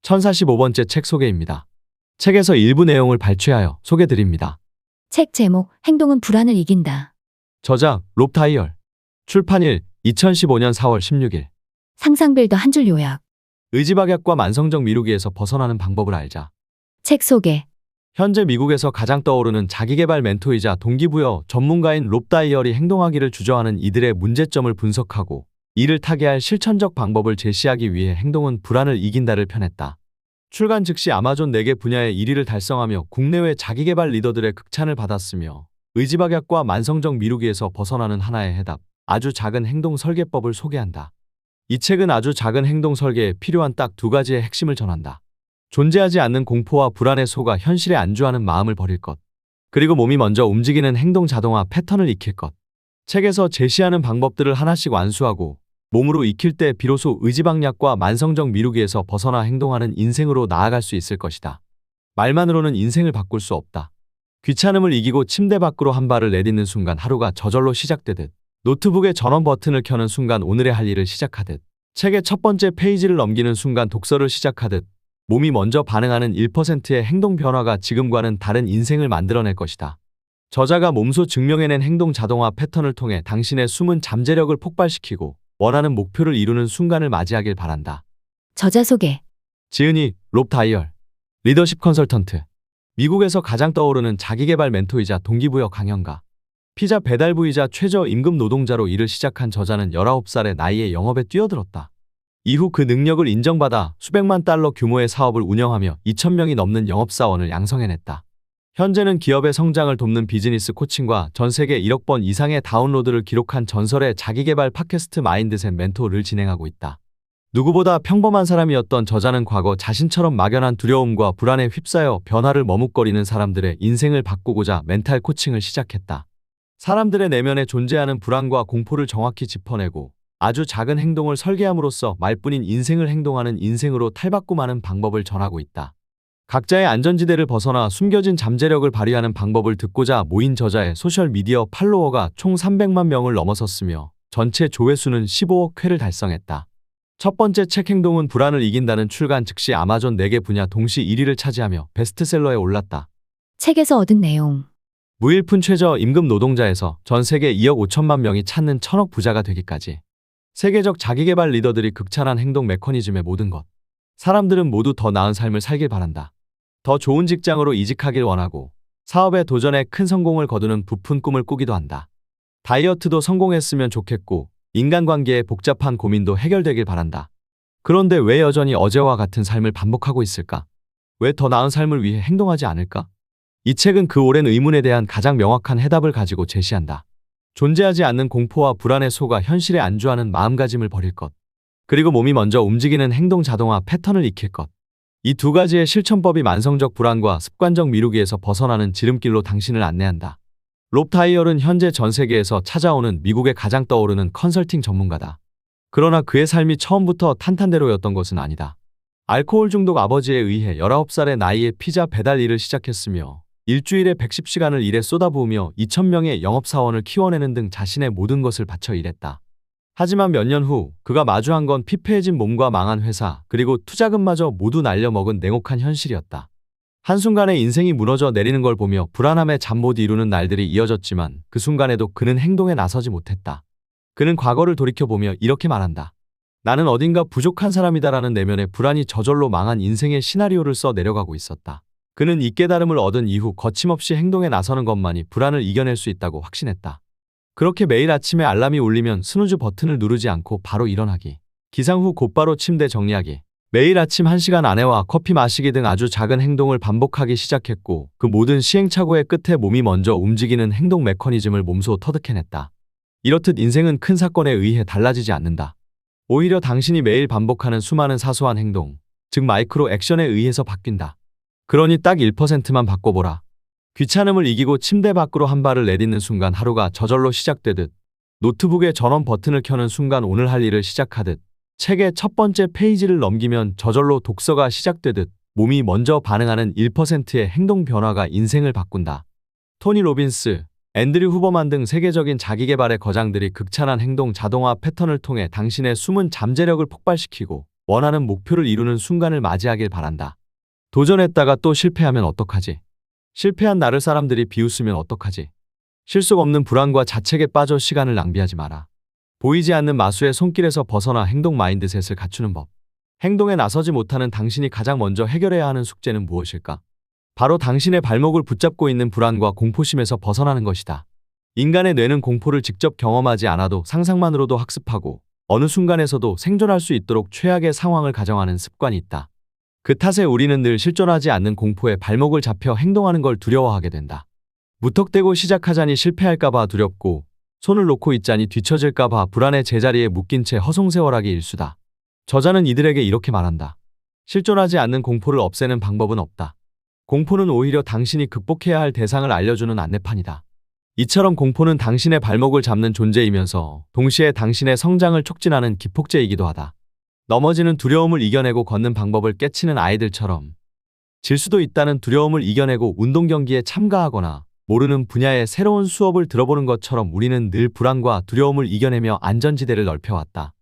1045번째 책 소개입니다. 책에서 일부 내용을 발췌하여 소개드립니다. 책 제목, 행동은 불안을 이긴다. 저작, 롭 다이얼. 출판일, 2015년 4월 16일. 상상빌더 한 줄 요약. 의지박약과 만성적 미루기에서 벗어나는 방법을 알자. 책 소개. 현재 미국에서 가장 떠오르는 자기계발 멘토이자 동기부여 전문가인 롭 다이얼이 행동하기를 주저하는 이들의 문제점을 분석하고 이를 타개할 실천적 방법을 제시하기 위해 행동은 불안을 이긴다를 펴냈다. 출간 즉시 아마존 4개 분야의 1위를 달성하며 국내외 자기계발 리더들의 극찬을 받았으며 의지박약과 만성적 미루기에서 벗어나는 하나의 해답, 아주 작은 행동 설계법을 소개한다. 이 책은 아주 작은 행동 설계에 필요한 딱 2가지의 핵심을 전한다. 존재하지 않는 공포와 불안에 속아 현실에 안주하는 마음을 버릴 것. 그리고 몸이 먼저 움직이는 행동 자동화 패턴을 익힐 것. 책에서 제시하는 방법들을 하나씩 완수하고 몸으로 익힐 때 비로소 의지박약과 만성적 미루기에서 벗어나 행동하는 인생으로 나아갈 수 있을 것이다. 말만으로는 인생을 바꿀 수 없다. 귀찮음을 이기고 침대 밖으로 한 발을 내딛는 순간 하루가 저절로 시작되듯 노트북의 전원 버튼을 켜는 순간 오늘의 할 일을 시작하듯 책의 첫 번째 페이지를 넘기는 순간 독서를 시작하듯 몸이 먼저 반응하는 1%의 행동 변화가 지금과는 다른 인생을 만들어낼 것이다. 저자가 몸소 증명해낸 행동 자동화 패턴을 통해 당신의 숨은 잠재력을 폭발시키고 원하는 목표를 이루는 순간을 맞이하길 바란다. 저자 소개. 지은이, 롭 다이얼. 리더십 컨설턴트. 미국에서 가장 떠오르는 자기계발 멘토이자 동기부여 강연가. 피자 배달부이자 최저 임금 노동자로 일을 시작한 저자는 19살의 나이에 영업에 뛰어들었다. 이후 그 능력을 인정받아 수백만 달러 규모의 사업을 운영하며 2,000명이 넘는 영업사원을 양성해냈다. 현재는 기업의 성장을 돕는 비즈니스 코칭과 전 세계 1억 번 이상의 다운로드를 기록한 전설의 자기계발 팟캐스트 마인드셋 멘토를 진행하고 있다. 누구보다 평범한 사람이었던 저자는 과거 자신처럼 막연한 두려움과 불안에 휩싸여 변화를 머뭇거리는 사람들의 인생을 바꾸고자 멘탈 코칭을 시작했다. 사람들의 내면에 존재하는 불안과 공포를 정확히 짚어내고 아주 작은 행동을 설계함으로써 말뿐인 인생을 행동하는 인생으로 탈바꿈하는 방법을 전하고 있다. 각자의 안전지대를 벗어나 숨겨진 잠재력을 발휘하는 방법을 듣고자 모인 저자의 소셜미디어 팔로워가 총 300만 명을 넘어섰으며 전체 조회수는 15억 회를 달성했다. 첫 번째 책 행동은 불안을 이긴다는 출간 즉시 아마존 4개 분야 동시 1위를 차지하며 베스트셀러에 올랐다. 책에서 얻은 내용. 무일푼 최저 임금 노동자에서 전 세계 2억 5천만 명이 찾는 1,000억 부자가 되기까지. 세계적 자기계발 리더들이 극찬한 행동 메커니즘의 모든 것. 사람들은 모두 더 나은 삶을 살길 바란다. 더 좋은 직장으로 이직하길 원하고 사업에 도전해 큰 성공을 거두는 부푼 꿈을 꾸기도 한다. 다이어트도 성공했으면 좋겠고 인간관계의 복잡한 고민도 해결되길 바란다. 그런데 왜 여전히 어제와 같은 삶을 반복하고 있을까? 왜 더 나은 삶을 위해 행동하지 않을까? 이 책은 그 오랜 의문에 대한 가장 명확한 해답을 가지고 제시한다. 존재하지 않는 공포와 불안에 속아 현실에 안주하는 마음가짐을 버릴 것. 그리고 몸이 먼저 움직이는 행동 자동화 패턴을 익힐 것. 이 2가지의 실천법이 만성적 불안과 습관적 미루기에서 벗어나는 지름길로 당신을 안내한다. 롭 다이얼은 현재 전 세계에서 찾아오는 미국의 가장 떠오르는 컨설팅 전문가다. 그러나 그의 삶이 처음부터 탄탄대로였던 것은 아니다. 알코올 중독 아버지에 의해 19살의 나이에 피자 배달 일을 시작했으며 일주일에 110시간을 일에 쏟아부으며 2,000명의 영업사원을 키워내는 등 자신의 모든 것을 바쳐 일했다. 하지만 몇 년 후 그가 마주한 건 피폐해진 몸과 망한 회사 그리고 투자금마저 모두 날려먹은 냉혹한 현실이었다. 한순간에 인생이 무너져 내리는 걸 보며 불안함에 잠 못 이루는 날들이 이어졌지만 그 순간에도 그는 행동에 나서지 못했다. 그는 과거를 돌이켜보며 이렇게 말한다. 나는 어딘가 부족한 사람이다라는 내면의 불안이 저절로 망한 인생의 시나리오를 써 내려가고 있었다. 그는 이 깨달음을 얻은 이후 거침없이 행동에 나서는 것만이 불안을 이겨낼 수 있다고 확신했다. 그렇게 매일 아침에 알람이 울리면 스누즈 버튼을 누르지 않고 바로 일어나기. 기상 후 곧바로 침대 정리하기. 매일 아침 1시간 안에와 커피 마시기 등 아주 작은 행동을 반복하기 시작했고 그 모든 시행착오의 끝에 몸이 먼저 움직이는 행동 메커니즘을 몸소 터득해냈다. 이렇듯 인생은 큰 사건에 의해 달라지지 않는다. 오히려 당신이 매일 반복하는 수많은 사소한 행동, 즉 마이크로 액션에 의해서 바뀐다. 그러니 딱 1%만 바꿔보라. 귀찮음을 이기고 침대 밖으로 한 발을 내딛는 순간 하루가 저절로 시작되듯 노트북의 전원 버튼을 켜는 순간 오늘 할 일을 시작하듯 책의 첫 번째 페이지를 넘기면 저절로 독서가 시작되듯 몸이 먼저 반응하는 1%의 행동 변화가 인생을 바꾼다. 토니 로빈스, 앤드류 후버만 등 세계적인 자기계발의 거장들이 극찬한 행동 자동화 패턴을 통해 당신의 숨은 잠재력을 폭발시키고 원하는 목표를 이루는 순간을 맞이하길 바란다. 도전했다가 또 실패하면 어떡하지? 실패한 나를 사람들이 비웃으면 어떡하지? 실속 없는 불안과 자책에 빠져 시간을 낭비하지 마라. 보이지 않는 마수의 손길에서 벗어나 행동 마인드셋을 갖추는 법. 행동에 나서지 못하는 당신이 가장 먼저 해결해야 하는 숙제는 무엇일까? 바로 당신의 발목을 붙잡고 있는 불안과 공포심에서 벗어나는 것이다. 인간의 뇌는 공포를 직접 경험하지 않아도 상상만으로도 학습하고 어느 순간에서도 생존할 수 있도록 최악의 상황을 가정하는 습관이 있다. 그 탓에 우리는 늘 실존하지 않는 공포에 발목을 잡혀 행동하는 걸 두려워하게 된다. 무턱대고 시작하자니 실패할까봐 두렵고 손을 놓고 있자니 뒤처질까봐 불안의 제자리에 묶인 채 허송세월하기 일수다. 저자는 이들에게 이렇게 말한다. 실존하지 않는 공포를 없애는 방법은 없다. 공포는 오히려 당신이 극복해야 할 대상을 알려주는 안내판이다. 이처럼 공포는 당신의 발목을 잡는 존재이면서 동시에 당신의 성장을 촉진하는 기폭제이기도 하다. 넘어지는 두려움을 이겨내고 걷는 방법을 깨치는 아이들처럼 질 수도 있다는 두려움을 이겨내고 운동 경기에 참가하거나 모르는 분야의 새로운 수업을 들어보는 것처럼 우리는 늘 불안과 두려움을 이겨내며 안전지대를 넓혀왔다.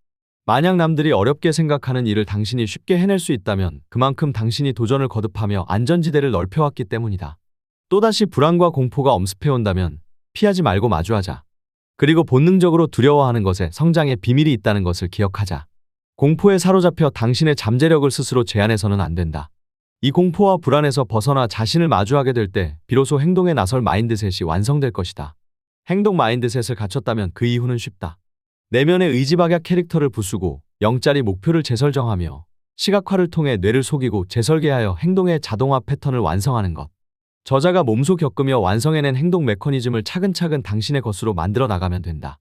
만약 남들이 어렵게 생각하는 일을 당신이 쉽게 해낼 수 있다면 그만큼 당신이 도전을 거듭하며 안전지대를 넓혀왔기 때문이다. 또다시 불안과 공포가 엄습해온다면 피하지 말고 마주하자. 그리고 본능적으로 두려워하는 것에 성장의 비밀이 있다는 것을 기억하자. 공포에 사로잡혀 당신의 잠재력을 스스로 제한해서는 안 된다. 이 공포와 불안에서 벗어나 자신을 마주하게 될 때 비로소 행동에 나설 마인드셋이 완성될 것이다. 행동 마인드셋을 갖췄다면 그 이후는 쉽다. 내면의 의지박약 캐릭터를 부수고 영짜리 목표를 재설정하며 시각화를 통해 뇌를 속이고 재설계하여 행동의 자동화 패턴을 완성하는 것. 저자가 몸소 겪으며 완성해낸 행동 메커니즘을 차근차근 당신의 것으로 만들어 나가면 된다.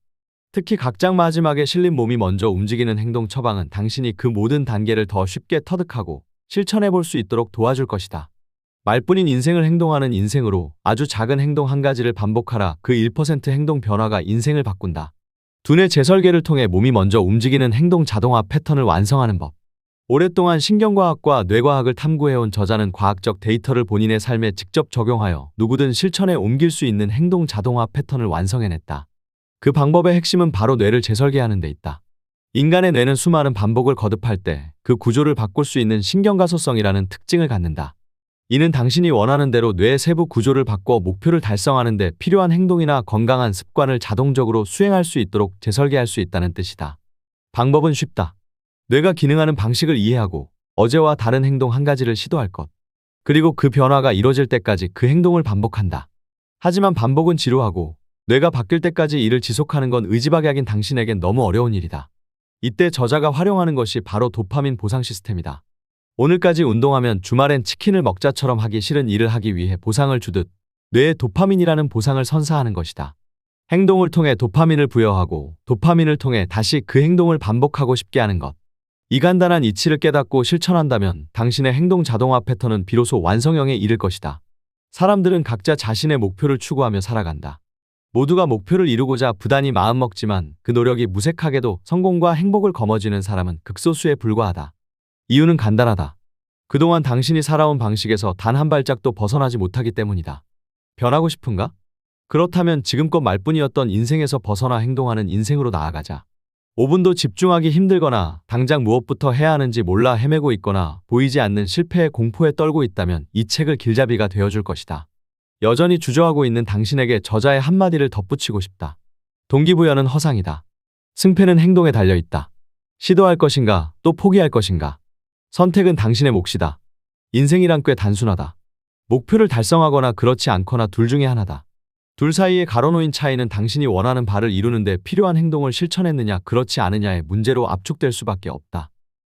특히 각장 마지막에 실린 몸이 먼저 움직이는 행동 처방은 당신이 그 모든 단계를 더 쉽게 터득하고 실천해 볼 수 있도록 도와줄 것이다. 말뿐인 인생을 행동하는 인생으로 아주 작은 행동 한 가지를 반복하라. 그 1% 행동 변화가 인생을 바꾼다. 두뇌 재설계를 통해 몸이 먼저 움직이는 행동 자동화 패턴을 완성하는 법. 오랫동안 신경과학과 뇌과학을 탐구해온 저자는 과학적 데이터를 본인의 삶에 직접 적용하여 누구든 실천에 옮길 수 있는 행동 자동화 패턴을 완성해냈다. 그 방법의 핵심은 바로 뇌를 재설계하는 데 있다. 인간의 뇌는 수많은 반복을 거듭할 때 그 구조를 바꿀 수 있는 신경가소성이라는 특징을 갖는다. 이는 당신이 원하는 대로 뇌의 세부 구조를 바꿔 목표를 달성하는 데 필요한 행동이나 건강한 습관을 자동적으로 수행할 수 있도록 재설계할 수 있다는 뜻이다. 방법은 쉽다. 뇌가 기능하는 방식을 이해하고 어제와 다른 행동 한 가지를 시도할 것. 그리고 그 변화가 이뤄질 때까지 그 행동을 반복한다. 하지만 반복은 지루하고 뇌가 바뀔 때까지 이를 지속하는 건 의지박약인 당신에겐 너무 어려운 일이다. 이때 저자가 활용하는 것이 바로 도파민 보상 시스템이다. 오늘까지 운동하면 주말엔 치킨을 먹자처럼 하기 싫은 일을 하기 위해 보상을 주듯 뇌에 도파민이라는 보상을 선사하는 것이다. 행동을 통해 도파민을 부여하고 도파민을 통해 다시 그 행동을 반복하고 싶게 하는 것. 이 간단한 이치를 깨닫고 실천한다면 당신의 행동 자동화 패턴은 비로소 완성형에 이를 것이다. 사람들은 각자 자신의 목표를 추구하며 살아간다. 모두가 목표를 이루고자 부단히 마음먹지만 그 노력이 무색하게도 성공과 행복을 거머쥐는 사람은 극소수에 불과하다. 이유는 간단하다. 그동안 당신이 살아온 방식에서 단 한 발짝도 벗어나지 못하기 때문이다. 변하고 싶은가? 그렇다면 지금껏 말뿐이었던 인생에서 벗어나 행동하는 인생으로 나아가자. 5분도 집중하기 힘들거나 당장 무엇부터 해야 하는지 몰라 헤매고 있거나 보이지 않는 실패의 공포에 떨고 있다면 이 책을 길잡이가 되어줄 것이다. 여전히 주저하고 있는 당신에게 저자의 한마디를 덧붙이고 싶다. 동기부여는 허상이다. 승패는 행동에 달려있다. 시도할 것인가 또 포기할 것인가. 선택은 당신의 몫이다. 인생이란 꽤 단순하다. 목표를 달성하거나 그렇지 않거나 둘 중에 하나다. 둘 사이에 가로놓인 차이는 당신이 원하는 바를 이루는데 필요한 행동을 실천했느냐 그렇지 않느냐의 문제로 압축될 수밖에 없다.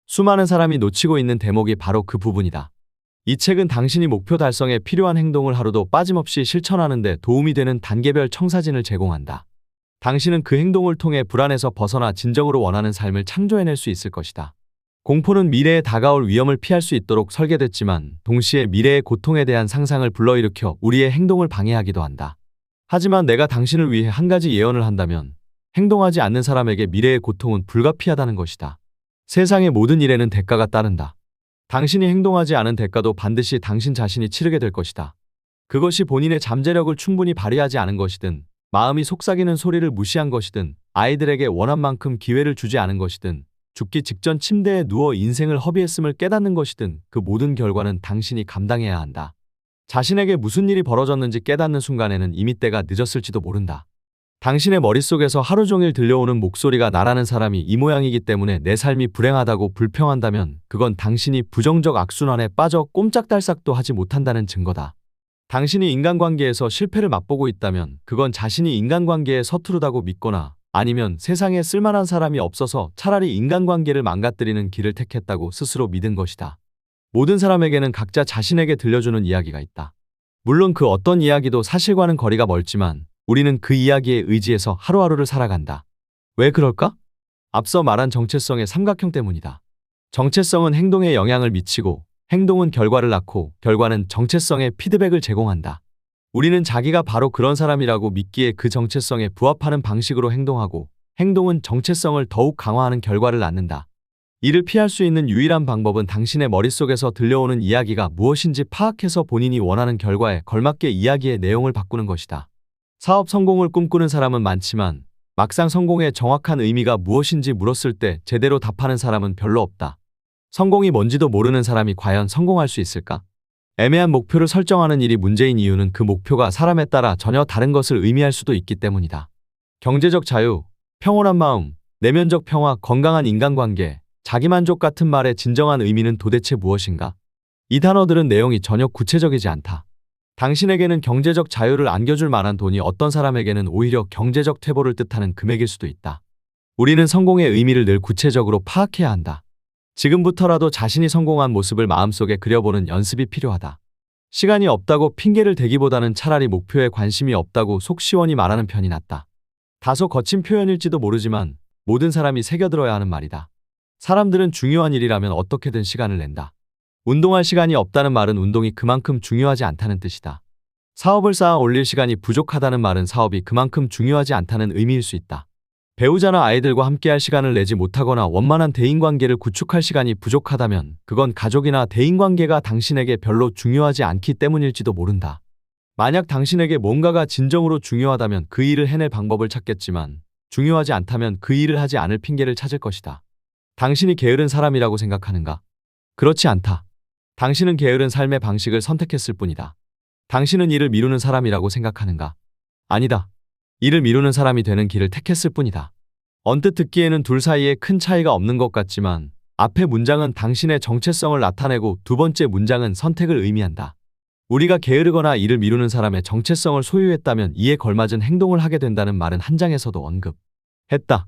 수많은 사람이 놓치고 있는 대목이 바로 그 부분이다. 이 책은 당신이 목표 달성에 필요한 행동을 하루도 빠짐없이 실천하는 데 도움이 되는 단계별 청사진을 제공한다. 당신은 그 행동을 통해 불안에서 벗어나 진정으로 원하는 삶을 창조해낼 수 있을 것이다. 공포는 미래에 다가올 위험을 피할 수 있도록 설계됐지만 동시에 미래의 고통에 대한 상상을 불러일으켜 우리의 행동을 방해하기도 한다. 하지만 내가 당신을 위해 한 가지 예언을 한다면 행동하지 않는 사람에게 미래의 고통은 불가피하다는 것이다. 세상의 모든 일에는 대가가 따른다. 당신이 행동하지 않은 대가도 반드시 당신 자신이 치르게 될 것이다. 그것이 본인의 잠재력을 충분히 발휘하지 않은 것이든 마음이 속삭이는 소리를 무시한 것이든 아이들에게 원한 만큼 기회를 주지 않은 것이든 죽기 직전 침대에 누워 인생을 허비했음을 깨닫는 것이든 그 모든 결과는 당신이 감당해야 한다. 자신에게 무슨 일이 벌어졌는지 깨닫는 순간에는 이미 때가 늦었을지도 모른다. 당신의 머릿속에서 하루 종일 들려오는 목소리가 나라는 사람이 이 모양이기 때문에 내 삶이 불행하다고 불평한다면 그건 당신이 부정적 악순환에 빠져 꼼짝달싹도 하지 못한다는 증거다. 당신이 인간관계에서 실패를 맛보고 있다면 그건 자신이 인간관계에 서투르다고 믿거나 아니면 세상에 쓸만한 사람이 없어서 차라리 인간관계를 망가뜨리는 길을 택했다고 스스로 믿은 것이다. 모든 사람에게는 각자 자신에게 들려주는 이야기가 있다. 물론 그 어떤 이야기도 사실과는 거리가 멀지만 우리는 그 이야기에 의지해서 하루하루를 살아간다. 왜 그럴까? 앞서 말한 정체성의 삼각형 때문이다. 정체성은 행동에 영향을 미치고 행동은 결과를 낳고 결과는 정체성에 피드백을 제공한다. 우리는 자기가 바로 그런 사람이라고 믿기에 그 정체성에 부합하는 방식으로 행동하고 행동은 정체성을 더욱 강화하는 결과를 낳는다. 이를 피할 수 있는 유일한 방법은 당신의 머릿속에서 들려오는 이야기가 무엇인지 파악해서 본인이 원하는 결과에 걸맞게 이야기의 내용을 바꾸는 것이다. 사업 성공을 꿈꾸는 사람은 많지만 막상 성공의 정확한 의미가 무엇인지 물었을 때 제대로 답하는 사람은 별로 없다. 성공이 뭔지도 모르는 사람이 과연 성공할 수 있을까? 애매한 목표를 설정하는 일이 문제인 이유는 그 목표가 사람에 따라 전혀 다른 것을 의미할 수도 있기 때문이다. 경제적 자유, 평온한 마음, 내면적 평화, 건강한 인간관계, 자기만족 같은 말의 진정한 의미는 도대체 무엇인가? 이 단어들은 내용이 전혀 구체적이지 않다. 당신에게는 경제적 자유를 안겨줄 만한 돈이 어떤 사람에게는 오히려 경제적 퇴보를 뜻하는 금액일 수도 있다. 우리는 성공의 의미를 늘 구체적으로 파악해야 한다. 지금부터라도 자신이 성공한 모습을 마음속에 그려보는 연습이 필요하다. 시간이 없다고 핑계를 대기보다는 차라리 목표에 관심이 없다고 속 시원히 말하는 편이 낫다. 다소 거친 표현일지도 모르지만 모든 사람이 새겨들어야 하는 말이다. 사람들은 중요한 일이라면 어떻게든 시간을 낸다. 운동할 시간이 없다는 말은 운동이 그만큼 중요하지 않다는 뜻이다. 사업을 쌓아 올릴 시간이 부족하다는 말은 사업이 그만큼 중요하지 않다는 의미일 수 있다. 배우자나 아이들과 함께할 시간을 내지 못하거나 원만한 대인관계를 구축할 시간이 부족하다면 그건 가족이나 대인관계가 당신에게 별로 중요하지 않기 때문일지도 모른다. 만약 당신에게 뭔가가 진정으로 중요하다면 그 일을 해낼 방법을 찾겠지만 중요하지 않다면 그 일을 하지 않을 핑계를 찾을 것이다. 당신이 게으른 사람이라고 생각하는가? 그렇지 않다. 당신은 게으른 삶의 방식을 선택했을 뿐이다. 당신은 일을 미루는 사람이라고 생각하는가? 아니다. 일을 미루는 사람이 되는 길을 택했을 뿐이다. 언뜻 듣기에는 둘 사이에 큰 차이가 없는 것 같지만 앞의 문장은 당신의 정체성을 나타내고 두 번째 문장은 선택을 의미한다. 우리가 게으르거나 일을 미루는 사람의 정체성을 소유했다면 이에 걸맞은 행동을 하게 된다는 말은 한 장에서도 언급했다.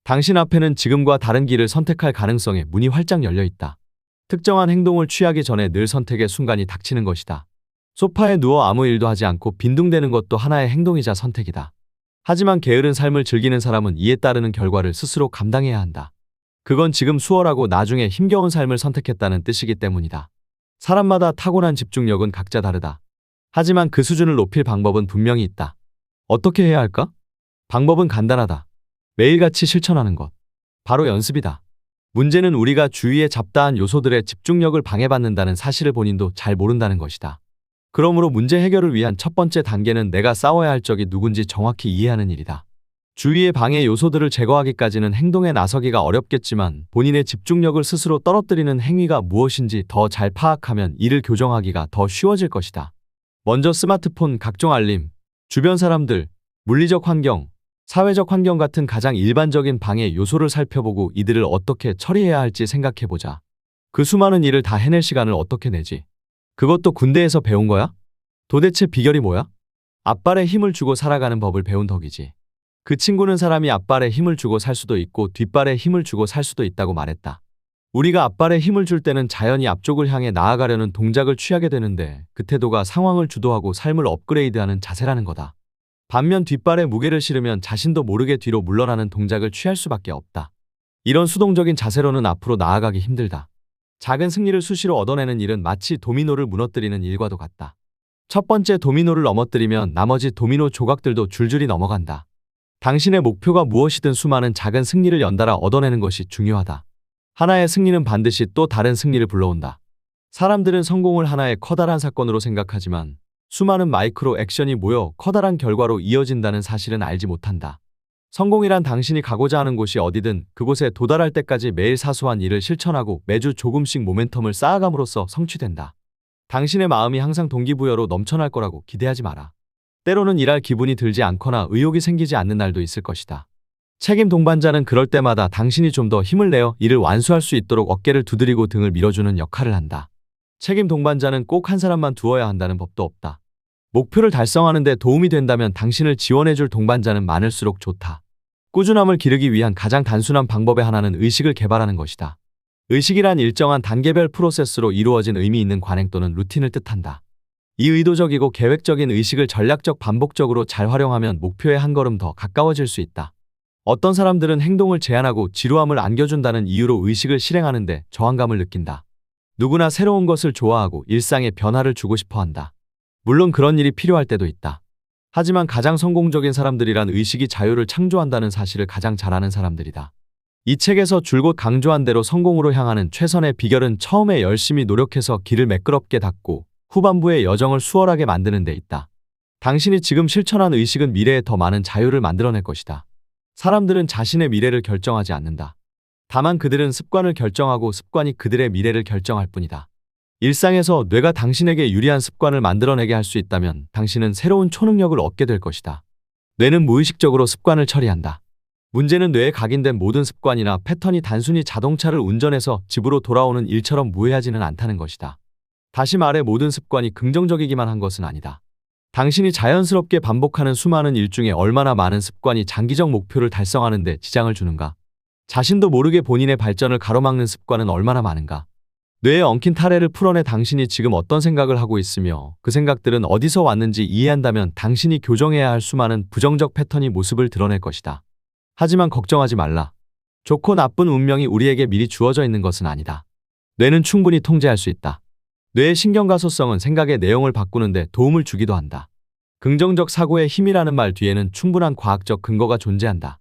당신 앞에는 지금과 다른 길을 선택할 가능성에 문이 활짝 열려 있다. 특정한 행동을 취하기 전에 늘 선택의 순간이 닥치는 것이다. 소파에 누워 아무 일도 하지 않고 빈둥대는 것도 하나의 행동이자 선택이다. 하지만 게으른 삶을 즐기는 사람은 이에 따르는 결과를 스스로 감당해야 한다. 그건 지금 수월하고 나중에 힘겨운 삶을 선택했다는 뜻이기 때문이다. 사람마다 타고난 집중력은 각자 다르다. 하지만 그 수준을 높일 방법은 분명히 있다. 어떻게 해야 할까? 방법은 간단하다. 매일같이 실천하는 것. 바로 연습이다. 문제는 우리가 주위의 잡다한 요소들의 집중력을 방해받는다는 사실을 본인도 잘 모른다는 것이다. 그러므로 문제 해결을 위한 첫 번째 단계는 내가 싸워야 할 적이 누군지 정확히 이해하는 일이다. 주위의 방해 요소들을 제거하기까지는 행동에 나서기가 어렵겠지만 본인의 집중력을 스스로 떨어뜨리는 행위가 무엇인지 더 잘 파악하면 이를 교정하기가 더 쉬워질 것이다. 먼저 스마트폰, 각종 알림, 주변 사람들, 물리적 환경, 사회적 환경 같은 가장 일반적인 방해 요소를 살펴보고 이들을 어떻게 처리해야 할지 생각해보자. 그 수많은 일을 다 해낼 시간을 어떻게 내지? 그것도 군대에서 배운 거야? 도대체 비결이 뭐야? 앞발에 힘을 주고 살아가는 법을 배운 덕이지. 그 친구는 사람이 앞발에 힘을 주고 살 수도 있고 뒷발에 힘을 주고 살 수도 있다고 말했다. 우리가 앞발에 힘을 줄 때는 자연히 앞쪽을 향해 나아가려는 동작을 취하게 되는데 그 태도가 상황을 주도하고 삶을 업그레이드하는 자세라는 거다. 반면 뒷발에 무게를 실으면 자신도 모르게 뒤로 물러나는 동작을 취할 수밖에 없다. 이런 수동적인 자세로는 앞으로 나아가기 힘들다. 작은 승리를 수시로 얻어내는 일은 마치 도미노를 무너뜨리는 일과도 같다. 첫 번째 도미노를 넘어뜨리면 나머지 도미노 조각들도 줄줄이 넘어간다. 당신의 목표가 무엇이든 수많은 작은 승리를 연달아 얻어내는 것이 중요하다. 하나의 승리는 반드시 또 다른 승리를 불러온다. 사람들은 성공을 하나의 커다란 사건으로 생각하지만 수많은 마이크로 액션이 모여 커다란 결과로 이어진다는 사실은 알지 못한다. 성공이란 당신이 가고자 하는 곳이 어디든 그곳에 도달할 때까지 매일 사소한 일을 실천하고 매주 조금씩 모멘텀을 쌓아감으로써 성취된다. 당신의 마음이 항상 동기부여로 넘쳐날 거라고 기대하지 마라. 때로는 일할 기분이 들지 않거나 의욕이 생기지 않는 날도 있을 것이다. 책임 동반자는 그럴 때마다 당신이 좀 더 힘을 내어 일을 완수할 수 있도록 어깨를 두드리고 등을 밀어주는 역할을 한다. 책임 동반자는 꼭 한 사람만 두어야 한다는 법도 없다. 목표를 달성하는 데 도움이 된다면 당신을 지원해줄 동반자는 많을수록 좋다. 꾸준함을 기르기 위한 가장 단순한 방법의 하나는 의식을 개발하는 것이다. 의식이란 일정한 단계별 프로세스로 이루어진 의미 있는 관행 또는 루틴을 뜻한다. 이 의도적이고 계획적인 의식을 전략적 반복적으로 잘 활용하면 목표에 한 걸음 더 가까워질 수 있다. 어떤 사람들은 행동을 제한하고 지루함을 안겨준다는 이유로 의식을 실행하는데 저항감을 느낀다. 누구나 새로운 것을 좋아하고 일상에 변화를 주고 싶어 한다. 물론 그런 일이 필요할 때도 있다. 하지만 가장 성공적인 사람들이란 의식이 자유를 창조한다는 사실을 가장 잘 아는 사람들이다. 이 책에서 줄곧 강조한 대로 성공으로 향하는 최선의 비결은 처음에 열심히 노력해서 길을 매끄럽게 닦고 후반부의 여정을 수월하게 만드는 데 있다. 당신이 지금 실천한 의식은 미래에 더 많은 자유를 만들어낼 것이다. 사람들은 자신의 미래를 결정하지 않는다. 다만 그들은 습관을 결정하고 습관이 그들의 미래를 결정할 뿐이다. 일상에서 뇌가 당신에게 유리한 습관을 만들어내게 할 수 있다면 당신은 새로운 초능력을 얻게 될 것이다. 뇌는 무의식적으로 습관을 처리한다. 문제는 뇌에 각인된 모든 습관이나 패턴이 단순히 자동차를 운전해서 집으로 돌아오는 일처럼 무해하지는 않다는 것이다. 다시 말해 모든 습관이 긍정적이기만 한 것은 아니다. 당신이 자연스럽게 반복하는 수많은 일 중에 얼마나 많은 습관이 장기적 목표를 달성하는 데 지장을 주는가? 자신도 모르게 본인의 발전을 가로막는 습관은 얼마나 많은가? 뇌에 엉킨 타래를 풀어내 당신이 지금 어떤 생각을 하고 있으며 그 생각들은 어디서 왔는지 이해한다면 당신이 교정해야 할 수많은 부정적 패턴이 모습을 드러낼 것이다. 하지만 걱정하지 말라. 좋고 나쁜 운명이 우리에게 미리 주어져 있는 것은 아니다. 뇌는 충분히 통제할 수 있다. 뇌의 신경가소성은 생각의 내용을 바꾸는데 도움을 주기도 한다. 긍정적 사고의 힘이라는 말 뒤에는 충분한 과학적 근거가 존재한다.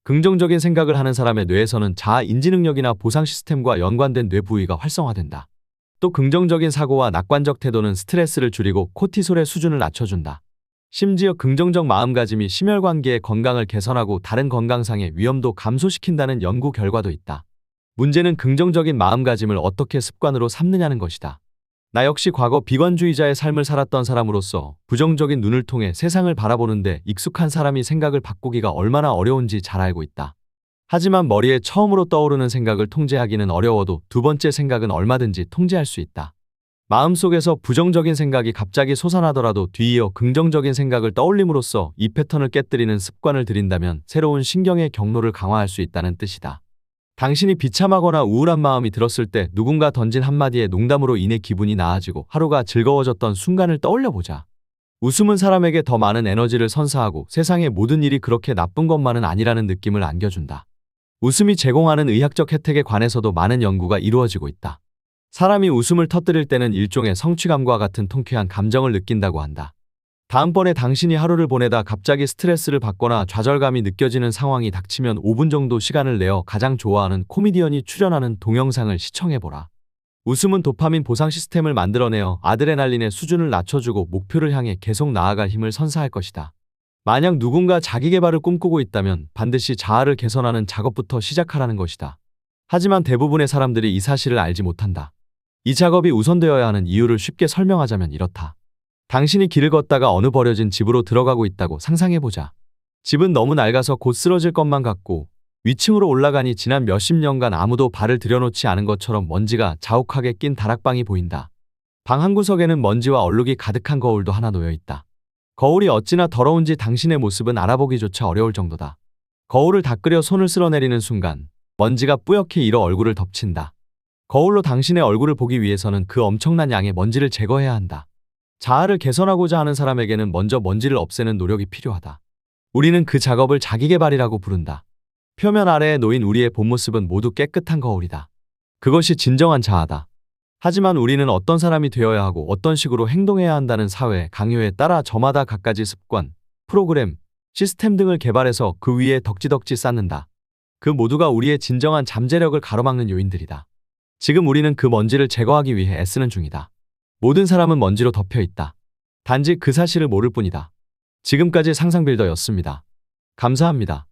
긍정적인 생각을 하는 사람의 뇌에서는 자아 인지 능력이나 보상 시스템과 연관된 뇌 부위가 활성화된다. 또 긍정적인 사고와 낙관적 태도는 스트레스를 줄이고 코티솔의 수준을 낮춰준다. 심지어 긍정적 마음가짐이 심혈관계의 건강을 개선하고 다른 건강상의 위험도 감소시킨다는 연구 결과도 있다. 문제는 긍정적인 마음가짐을 어떻게 습관으로 삼느냐는 것이다. 나 역시 과거 비관주의자의 삶을 살았던 사람으로서 부정적인 눈을 통해 세상을 바라보는데 익숙한 사람이 생각을 바꾸기가 얼마나 어려운지 잘 알고 있다. 하지만 머리에 처음으로 떠오르는 생각을 통제하기는 어려워도 두 번째 생각은 얼마든지 통제할 수 있다. 마음속에서 부정적인 생각이 갑자기 솟아나더라도 뒤이어 긍정적인 생각을 떠올림으로써 이 패턴을 깨뜨리는 습관을 들인다면 새로운 신경의 경로를 강화할 수 있다는 뜻이다. 당신이 비참하거나 우울한 마음이 들었을 때 누군가 던진 한마디의 농담으로 인해 기분이 나아지고 하루가 즐거워졌던 순간을 떠올려보자. 웃음은 사람에게 더 많은 에너지를 선사하고 세상의 모든 일이 그렇게 나쁜 것만은 아니라는 느낌을 안겨준다. 웃음이 제공하는 의학적 혜택에 관해서도 많은 연구가 이루어지고 있다. 사람이 웃음을 터뜨릴 때는 일종의 성취감과 같은 통쾌한 감정을 느낀다고 한다. 다음번에 당신이 하루를 보내다 갑자기 스트레스를 받거나 좌절감이 느껴지는 상황이 닥치면 5분 정도 시간을 내어 가장 좋아하는 코미디언이 출연하는 동영상을 시청해보라. 웃음은 도파민 보상 시스템을 만들어내어 아드레날린의 수준을 낮춰주고 목표를 향해 계속 나아갈 힘을 선사할 것이다. 만약 누군가 자기계발을 꿈꾸고 있다면 반드시 자아를 개선하는 작업부터 시작하라는 것이다. 하지만 대부분의 사람들이 이 사실을 알지 못한다. 이 작업이 우선되어야 하는 이유를 쉽게 설명하자면 이렇다. 당신이 길을 걷다가 어느 버려진 집으로 들어가고 있다고 상상해보자. 집은 너무 낡아서 곧 쓰러질 것만 같고 위층으로 올라가니 지난 몇십 년간 아무도 발을 들여놓지 않은 것처럼 먼지가 자욱하게 낀 다락방이 보인다. 방 한 구석에는 먼지와 얼룩이 가득한 거울도 하나 놓여있다. 거울이 어찌나 더러운지 당신의 모습은 알아보기조차 어려울 정도다. 거울을 닦으려 손을 쓸어내리는 순간 먼지가 뿌옇게 일어 얼굴을 덮친다. 거울로 당신의 얼굴을 보기 위해서는 그 엄청난 양의 먼지를 제거해야 한다. 자아를 개선하고자 하는 사람에게는 먼저 먼지를 없애는 노력이 필요하다. 우리는 그 작업을 자기계발이라고 부른다. 표면 아래에 놓인 우리의 본 모습은 모두 깨끗한 거울이다. 그것이 진정한 자아다. 하지만 우리는 어떤 사람이 되어야 하고 어떤 식으로 행동해야 한다는 사회 강요에 따라 저마다 갖가지 습관, 프로그램, 시스템 등을 개발해서 그 위에 덕지덕지 쌓는다. 그 모두가 우리의 진정한 잠재력을 가로막는 요인들이다. 지금 우리는 그 먼지를 제거하기 위해 애쓰는 중이다. 모든 사람은 먼지로 덮여 있다. 단지 그 사실을 모를 뿐이다. 지금까지 상상빌더였습니다. 감사합니다.